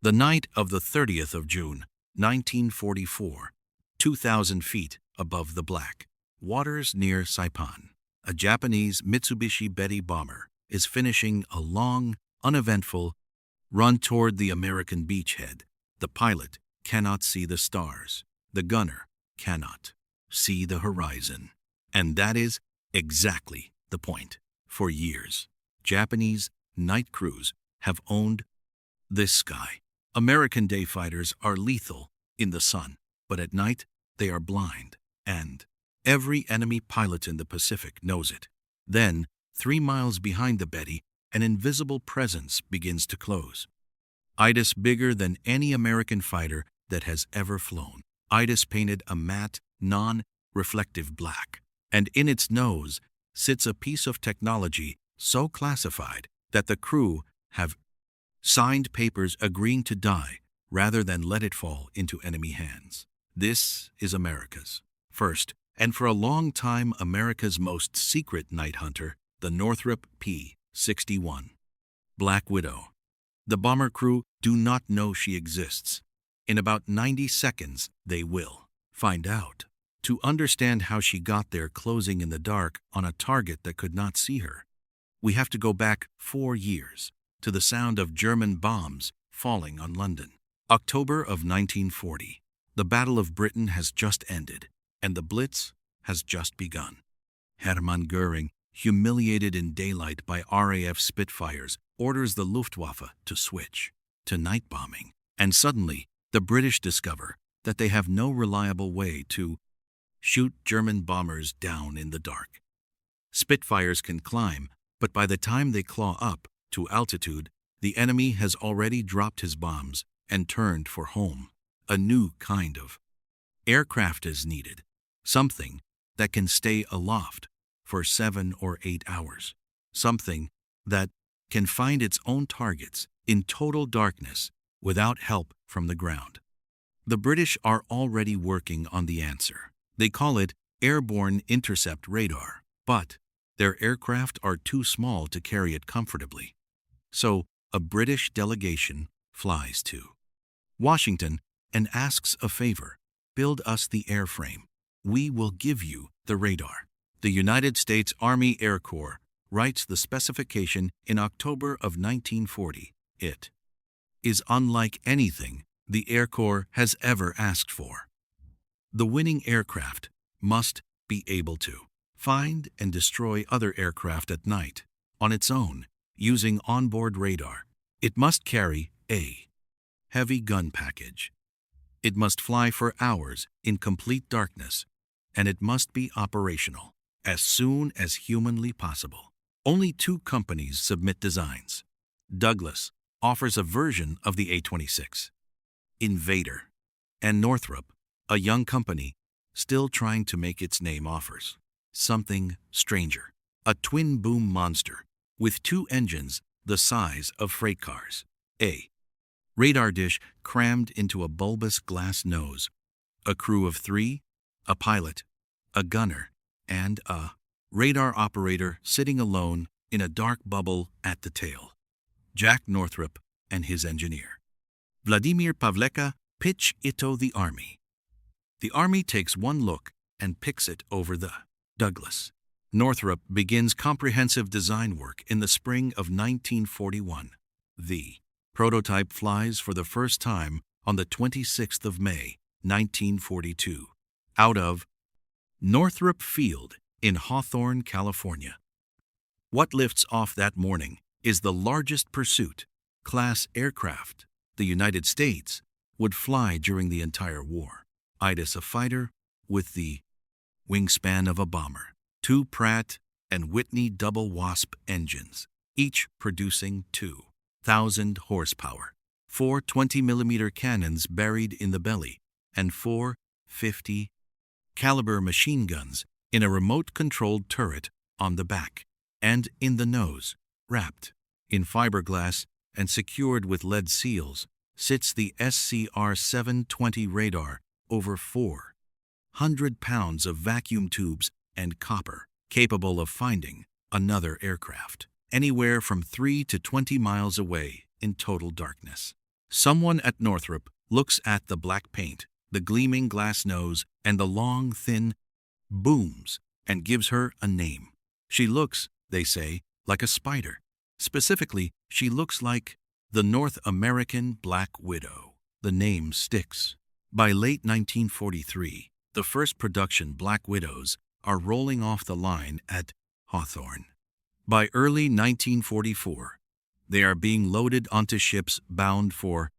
The night of the 30th of June, 1944, 2,000 feet above the black waters near Saipan, a Japanese Mitsubishi Betty bomber is finishing a long, uneventful run toward the American beachhead. The pilot cannot see the stars. The gunner cannot see the horizon. And that is exactly the point. For years, Japanese night crews have owned this sky. American day fighters are lethal in the sun, but at night they are blind, and every enemy pilot in the Pacific knows it. Then, 3 miles behind the Betty, an invisible presence begins to close. Itis bigger than any American fighter that has ever flown. Itis painted a matte, non-reflective black, and in its nose sits a piece of technology so classified that the crew have signed papers agreeing to die rather than let it fall into enemy hands. This is America's first, and for a long time America's most secret night hunter, the Northrop P-61 Black Widow. The bomber crew do not know she exists. In about 90 seconds, they will find out. To understand how she got there closing in the dark on a target that could not see her, we have to go back 4 years to the sound of German bombs falling on London. October of 1940. The Battle of Britain has just ended, and the Blitz has just begun. Hermann Göring, humiliated in daylight by RAF Spitfires, orders the Luftwaffe to switch to night bombing. And suddenly, the British discover that they have no reliable way to shoot German bombers down in the dark. Spitfires can climb, but by the time they claw up to altitude, the enemy has already dropped his bombs and turned for home. A new kind of aircraft is needed, something that can stay aloft for 7 or 8 hours, something that can find its own targets in total darkness without help from the ground. The British are already working on the answer. They call it airborne intercept radar, but their aircraft are too small to carry it comfortably. So a British delegation flies to Washington and asks a favor: build us the airframe. We will give you the radar. The United States Army Air Corps writes the specification in October of 1940. It is unlike anything the Air Corps has ever asked for. The winning aircraft must be able to find and destroy other aircraft at night on its own using onboard radar. It must carry a heavy gun package. It must fly for hours in complete darkness, and it must be operational as soon as humanly possible. Only 2 companies submit designs. Douglas offers a version of the A-26 Invader, and Northrop, a young company still trying to make its name, offers something stranger: a twin-boom monster with 2 engines the size of freight cars. A radar dish crammed into a bulbous glass nose, a crew of 3, a pilot, a gunner, and a radar operator sitting alone in a dark bubble at the tail. Jack Northrop and his engineer, Vladimir Pavleka, pitch it to the Army. The Army takes one look and picks it over the Douglas. Northrop begins comprehensive design work in the spring of 1941. The prototype flies for the first time on the 26th of May, 1942, out of Northrop Field in Hawthorne, California. What lifts off that morning is the largest Pursuit class aircraft the United States would fly during the entire war. Itis, a fighter with the wingspan of a bomber. 2 Pratt and Whitney double Wasp engines, each producing 2,000 horsepower. 4 20mm cannons buried in the belly, and 4 50 caliber machine guns in a remote-controlled turret on the back. And in the nose, wrapped in fiberglass and secured with lead seals, sits the SCR-720 radar over 400 pounds of vacuum tubes and copper, capable of finding another aircraft anywhere from 3 to 20 miles away in total darkness. Someone at Northrop looks at the black paint, the gleaming glass nose, and the long, thin booms, and gives her a name. She looks, they say, like a spider. Specifically, she looks like the North American Black Widow. The name sticks. By late 1943, the first production Black Widows are rolling off the line at Hawthorne. By early 1944, they are being loaded onto ships bound for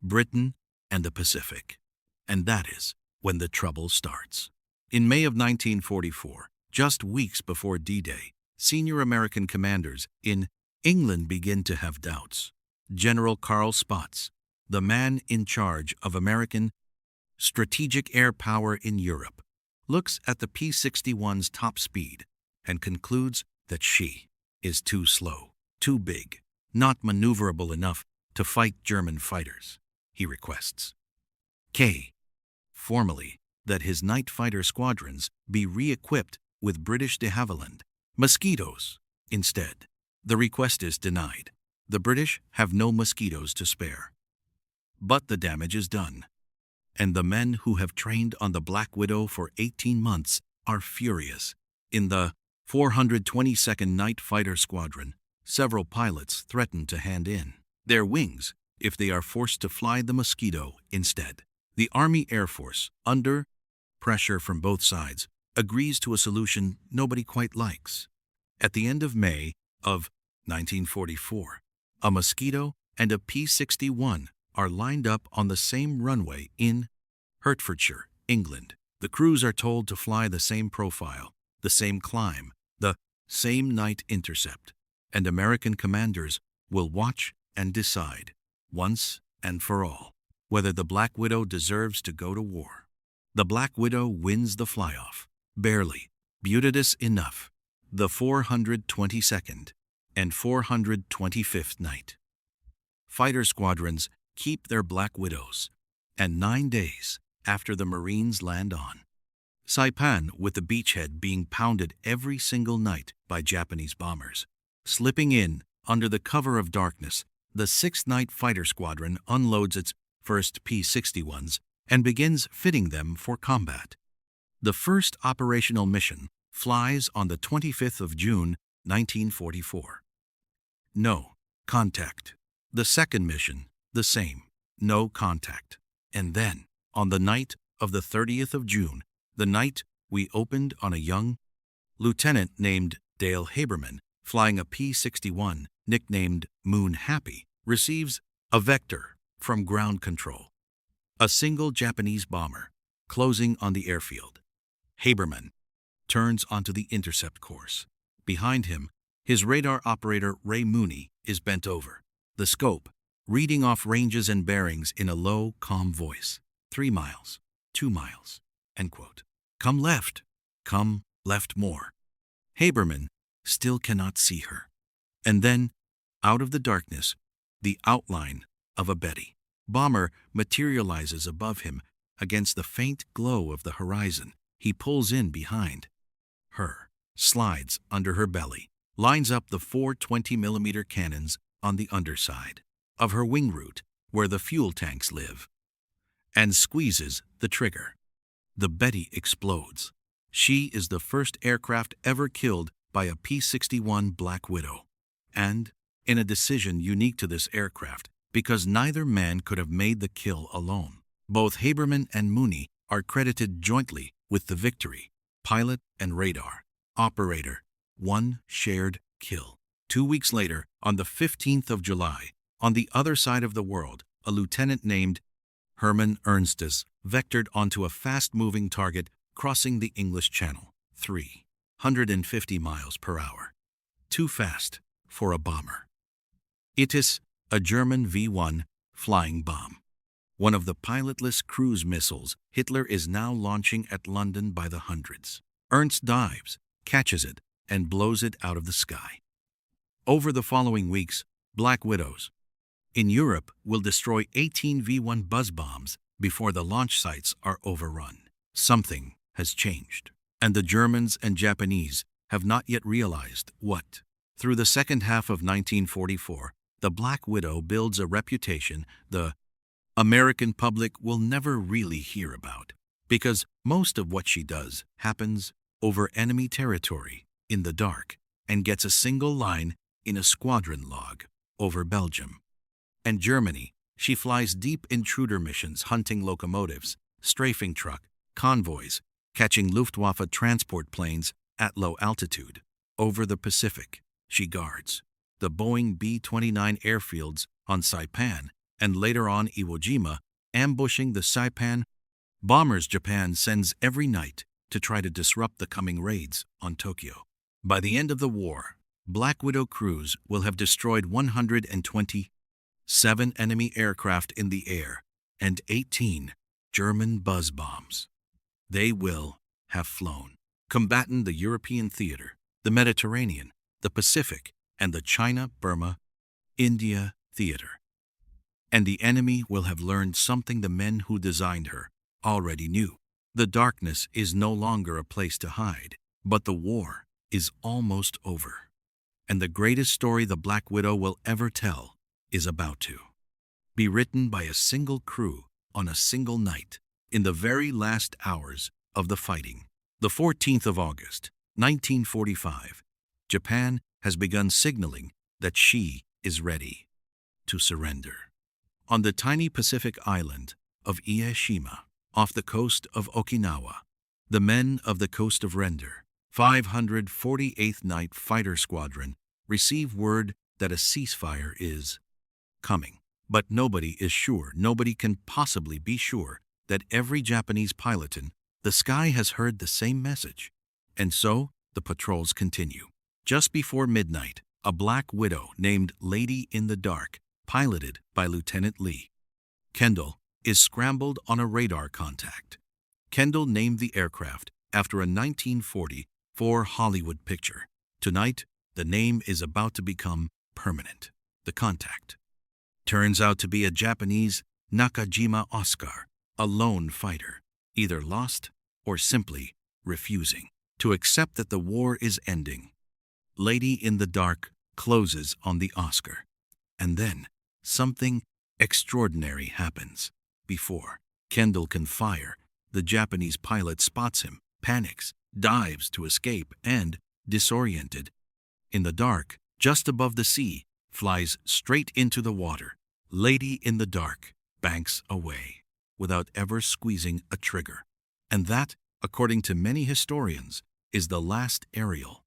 Britain and the Pacific. And that is when the trouble starts. In May of 1944, just weeks before D-Day, senior American commanders in England begin to have doubts. General Carl Spaatz, the man in charge of American strategic air power in Europe, looks at the P-61's top speed and concludes that she is too slow, too big, not maneuverable enough to fight German fighters. He requests formally, that his night fighter squadrons be re-equipped with British de Havilland Mosquitoes instead. The request is denied. The British have no Mosquitoes to spare. But the damage is done, and the men who have trained on the Black Widow for 18 months are furious. In the 422nd Night Fighter Squadron, several pilots threaten to hand in their wings if they are forced to fly the Mosquito instead. The Army Air Force, under pressure from both sides, agrees to a solution nobody quite likes. At the end of May of 1944, a Mosquito and a P-61 are lined up on the same runway in Hertfordshire, England. The crews are told to fly the same profile, the same climb, the same night intercept, and American commanders will watch and decide, once and for all, whether the Black Widow deserves to go to war. The Black Widow wins the fly-off, barely, but enough. The 422nd and 425th Night Fighter Squadrons keep their Black Widows, and 9 days after the Marines land on Saipan, with the beachhead being pounded every single night by Japanese bombers. Slipping in under the cover of darkness, the 6th Night Fighter Squadron unloads its first P-61s and begins fitting them for combat. The first operational mission flies on the 25th of June, 1944. No contact. The second mission, the same. No contact. And then, on the night of the 30th of June, the night we opened on a young lieutenant named Dale Haberman, flying a P-61 nicknamed Moon Happy, receives a vector from ground control. A single Japanese bomber closing on the airfield. Haberman turns onto the intercept course. Behind him, his radar operator Ray Mooney is bent over, the scope reading off ranges and bearings in a low, calm voice. 3 miles, 2 miles, end quote. Come left more. Haberman still cannot see her. And then, out of the darkness, the outline of a Betty bomber materializes above him against the faint glow of the horizon. He pulls in behind her, slides under her belly, lines up the 4 20mm cannons on the underside of her wing root where the fuel tanks live, and squeezes the trigger. The Betty explodes. She is the first aircraft ever killed by a P-61 Black Widow, and in a decision unique to this aircraft, because neither man could have made the kill alone. Both Haberman and Mooney are credited jointly with the victory. Pilot and radar operator, one shared kill. 2 weeks later, on the 15th of July, on the other side of the world, a lieutenant named Herman Ernstes vectored onto a fast-moving target crossing the English Channel, 350 miles per hour. Too fast for a bomber. It is a German V-1 flying bomb, one of the pilotless cruise missiles Hitler is now launching at London by the hundreds. Ernst dives, catches it, and blows it out of the sky. Over the following weeks, Black Widows in Europe will destroy 18 V-1 buzz bombs before the launch sites are overrun. Something has changed, and the Germans and Japanese have not yet realized what. Through the second half of 1944, the Black Widow builds a reputation the American public will never really hear about, because most of what she does happens over enemy territory in the dark and gets a single line in a squadron log over Belgium. And Germany, she flies deep intruder missions hunting locomotives, strafing truck, convoys, catching Luftwaffe transport planes at low altitude. Over the Pacific, she guards the Boeing B-29 airfields on Saipan and later on Iwo Jima, ambushing the Saipan bombers Japan sends every night to try to disrupt the coming raids on Tokyo. By the end of the war, Black Widow crews will have destroyed 127 enemy aircraft in the air and 18 German buzz bombs. They will have flown, combatant the European theater, the Mediterranean, the Pacific, and the China-Burma-India theater. And the enemy will have learned something the men who designed her already knew. The darkness is no longer a place to hide, but the war is almost over. And the greatest story the Black Widow will ever tell is about to be written by a single crew on a single night in the very last hours of the fighting. The 14th of August, 1945, Japan has begun signaling that she is ready to surrender. On the tiny Pacific island of Ieshima, off the coast of Okinawa, the men of the Coast of Render, 548th Night Fighter Squadron, receive word that a ceasefire is coming. But nobody is sure, nobody can possibly be sure, that every Japanese pilot in the sky has heard the same message. And so, the patrols continue. Just before midnight, a Black Widow named Lady in the Dark, piloted by Lieutenant Lee Kendall, is scrambled on a radar contact. Kendall named the aircraft after a 1944 Hollywood picture. Tonight, the name is about to become permanent. The contact turns out to be a Japanese Nakajima Oscar, a lone fighter, either lost or simply refusing to accept that the war is ending. Lady in the Dark closes on the Oscar, and then something extraordinary happens. Before Kendall can fire, the Japanese pilot spots him, panics, dives to escape, and, disoriented, in the dark, just above the sea, flies straight into the water. Lady in the Dark banks away without ever squeezing a trigger. And that, according to many historians, is the last aerial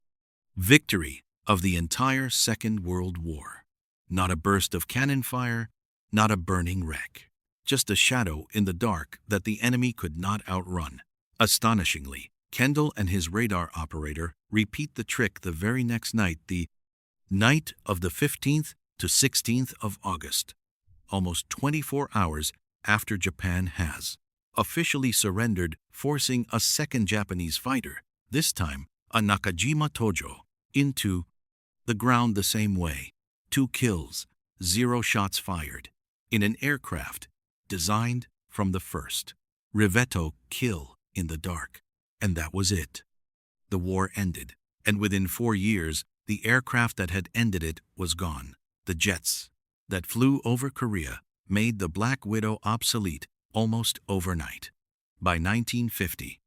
victory of the entire Second World War. Not a burst of cannon fire, not a burning wreck. Just a shadow in the dark that the enemy could not outrun. Astonishingly, Kendall and his radar operator repeat the trick the very next night, the night of the 15th to 16th of August, almost 24 hours after Japan has officially surrendered, forcing a second Japanese fighter, this time a Nakajima Tojo, into the ground the same way. 2 kills, 0 shots fired, in an aircraft designed from the first. Riveto kill in the dark. And that was it. The war ended, and within 4 years, the aircraft that had ended it was gone. The jets that flew over Korea made the Black Widow obsolete almost overnight. By 1950,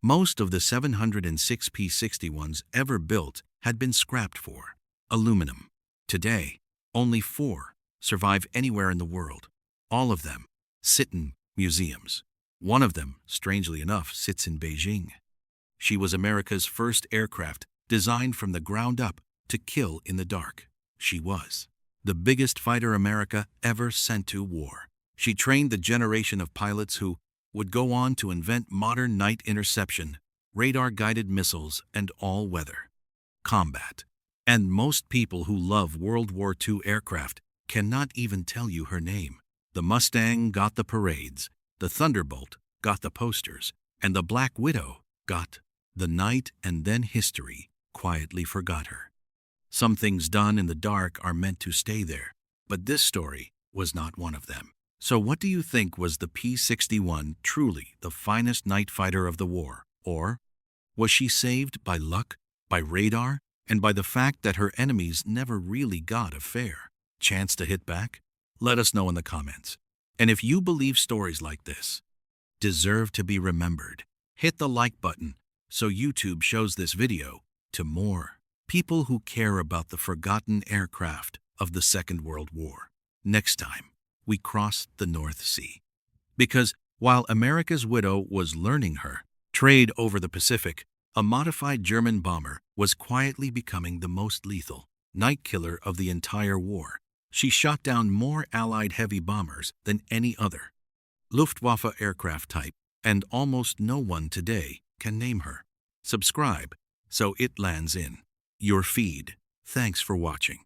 most of the 706 P-61s ever built had been scrapped for aluminum. Today, only 4 survive anywhere in the world. All of them sit in museums. One of them, strangely enough, sits in Beijing. She was America's first aircraft designed from the ground up to kill in the dark. She was the biggest fighter America ever sent to war. She trained the generation of pilots who would go on to invent modern night interception, radar-guided missiles, and all-weather combat. And most people who love World War II aircraft cannot even tell you her name. The Mustang got the parades, the Thunderbolt got the posters, and the Black Widow got the night, and then history quietly forgot her. Some things done in the dark are meant to stay there, but this story was not one of them. So what do you think, was the P-61 truly the finest night fighter of the war? Or was she saved by luck, by radar, and by the fact that her enemies never really got a fair Chance to hit back? Let us know in the comments. And if you believe stories like this deserve to be remembered, hit the like button so YouTube shows this video to more people who care about the forgotten aircraft of the Second World War. Next time, we cross the North Sea. Because while America's widow was learning her trade over the Pacific, a modified German bomber was quietly becoming the most lethal night killer of the entire war. She shot down more Allied heavy bombers than any other Luftwaffe aircraft type, and almost no one today can name her. Subscribe so it lands in your feed. Thanks for watching.